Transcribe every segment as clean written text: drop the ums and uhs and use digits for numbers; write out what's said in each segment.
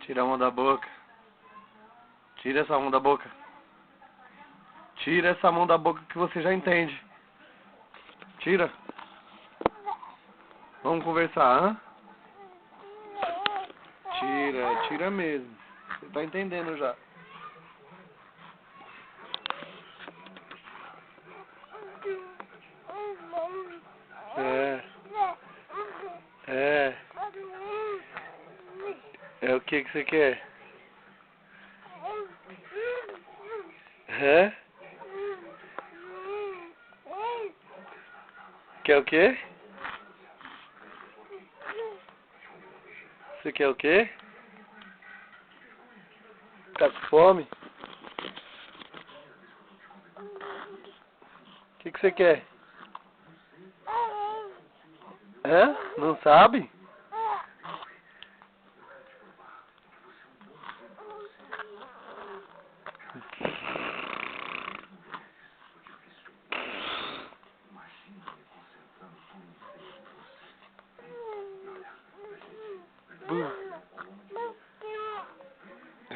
Tira a mão da boca. Tira essa mão da boca. Tira essa mão da boca que você já entende. Tira. Vamos conversar, hã? Tira, tira mesmo. Você tá entendendo já. É o que você quer? Hã? Quer o quê? Você quer o quê? Tá com fome? O que você quer? Hã? Não sabe?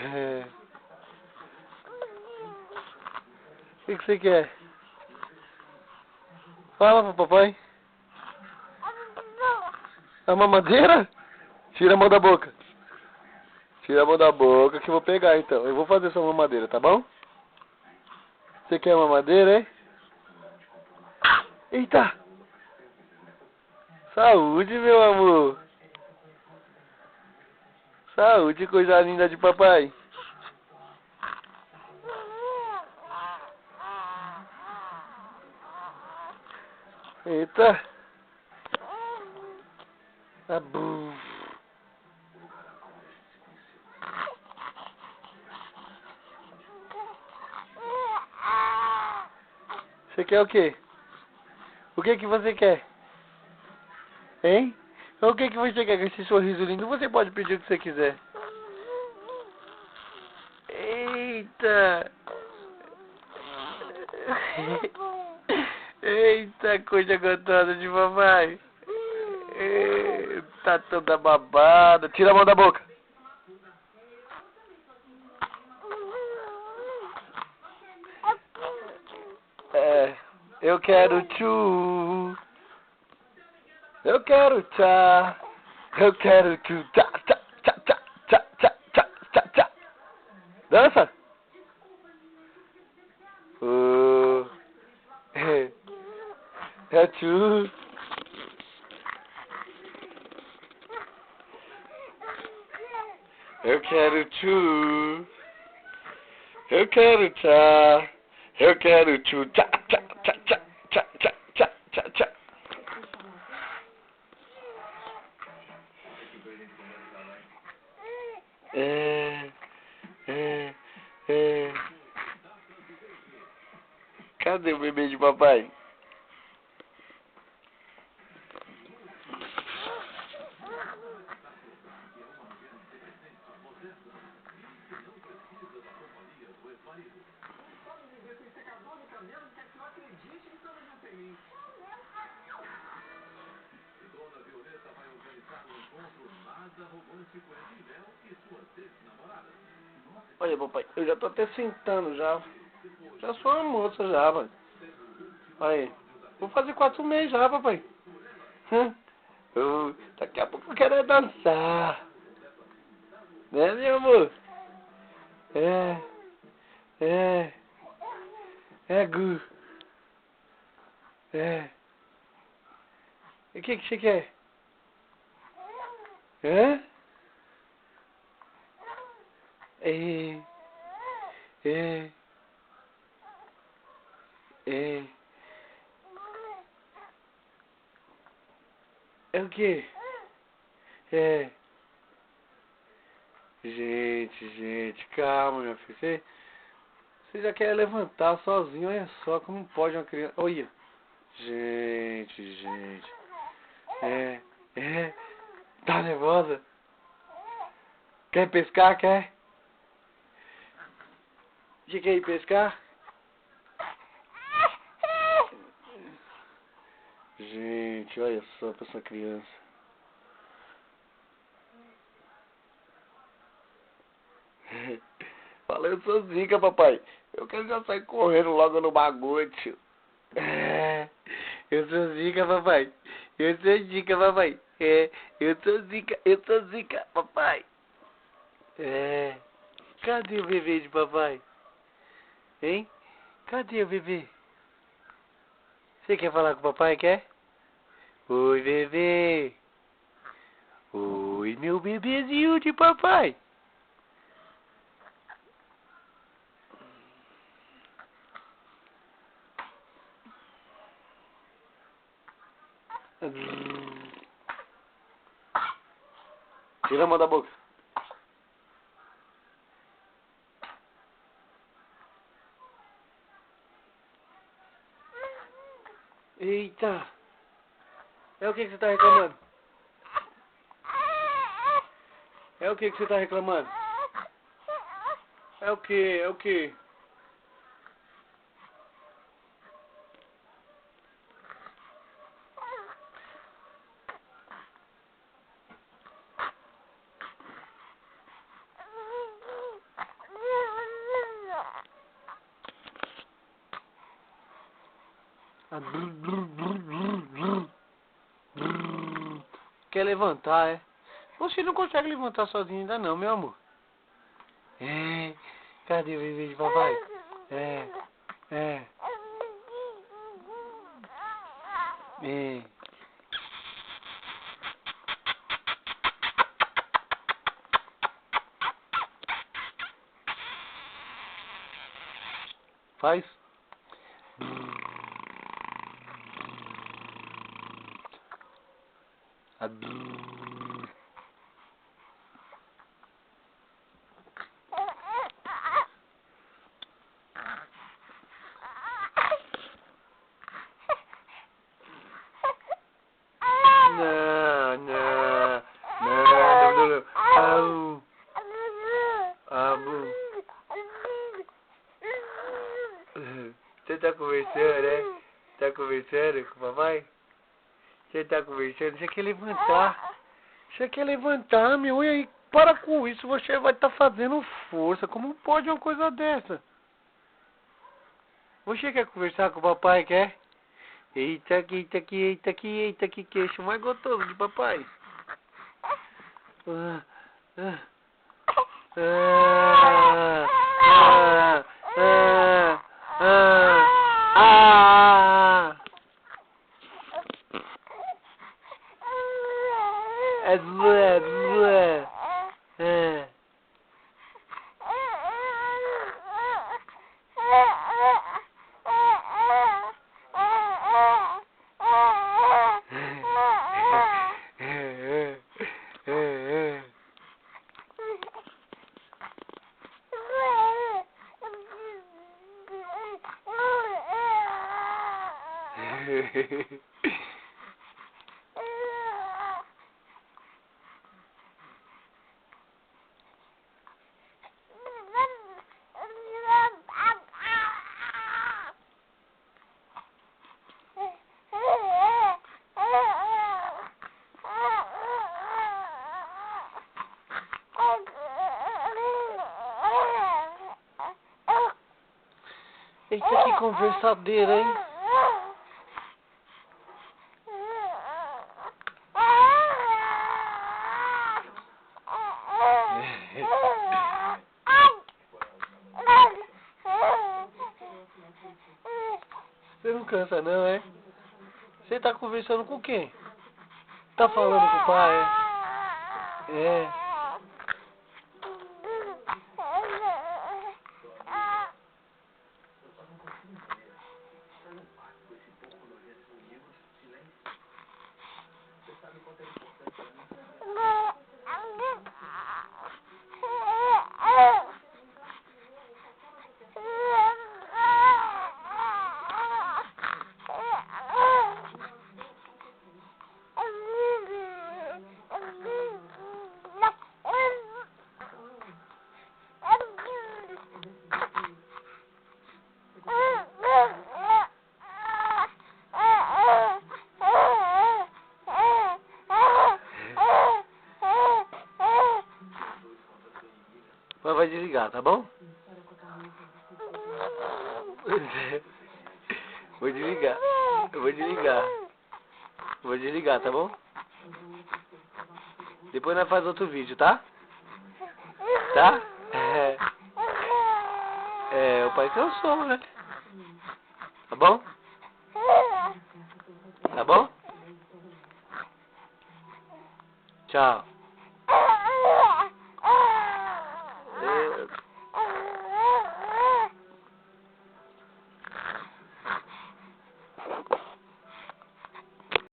É. O que você quer? Fala pro papai. A mamadeira? Tira a mão da boca. Tira a mão da boca que eu vou pegar então. Eu vou fazer sua mamadeira, tá bom? Você quer mamadeira, hein? Eita! Saúde, meu amor. Saúde, coisa linda de papai. Eita. Abu. Você quer o quê? O que você quer? Hein? O que você quer com esse sorriso lindo? Você pode pedir o que você quiser. Eita! Eita, coisa gostosa de papai. Tá toda babada. Tira a mão da boca. É, eu quero tchu. Eu quero tchá. Eu quero tchu. Tchá, tchá, tchá, tchá, tchá, tchá, tchá, tchá, tchá. Dança. É tchu. Eu quero tchu. Eu quero tchá. Eu quero tchu. Tchá, tchá, tchá, tchá, tchá, tchá, tchá, tchá, tchá. É. Cadê o bebê de papai? Olha, papai, eu já tô até sentando já. Já sou uma moça já, pai. Aí, vou fazer 4 meses já, papai. Daqui a pouco eu quero é dançar. Né, meu amor? É, Gu. E o que você quer? Hã? É. É o quê? Gente, calma, meu filho. Você já quer levantar sozinho, olha só como pode uma criança. Olha. Gente. Tá nervosa? Quer pescar, quer? Você quer ir pescar? Gente, olha só pra essa criança. Eu sou zica, papai. Eu quero já sair correndo logo no bagulho, tio. Eu sou zica, papai. Eu sou zica, papai. Eu sou zica, papai. Cadê o bebê de papai? Hein? Cadê o bebê? Você quer falar com o papai, quer? Oi, bebê. Oi, meu bebezinho de papai. Tira a mão da boca. Eita. É o que você tá reclamando? É o que você tá reclamando? É o que? É o que? Quer levantar, é? Você não consegue levantar sozinho ainda não, meu amor. Cadê o bebê de papai? É. Faz. Você tá conversando, né? Tá conversando com o papai? Você tá conversando? Você quer levantar? Você quer levantar, meu? E aí, para com isso, você vai estar fazendo força. Como pode uma coisa dessa? Você quer conversar com o papai, quer? Eita aqui, eita aqui, eita aqui, eita aqui, queixo mais gostoso de papai. Eita, que conversadeira, hein? Você não cansa não, é? Você tá conversando com quem? Tá falando com o pai, é? Mas vai desligar, tá bom? Vou desligar. Eu vou desligar. Vou desligar, tá bom? Depois nós faz outro vídeo, tá? Tá? O pai cansou, né? Tá bom? Tá bom? Tchau.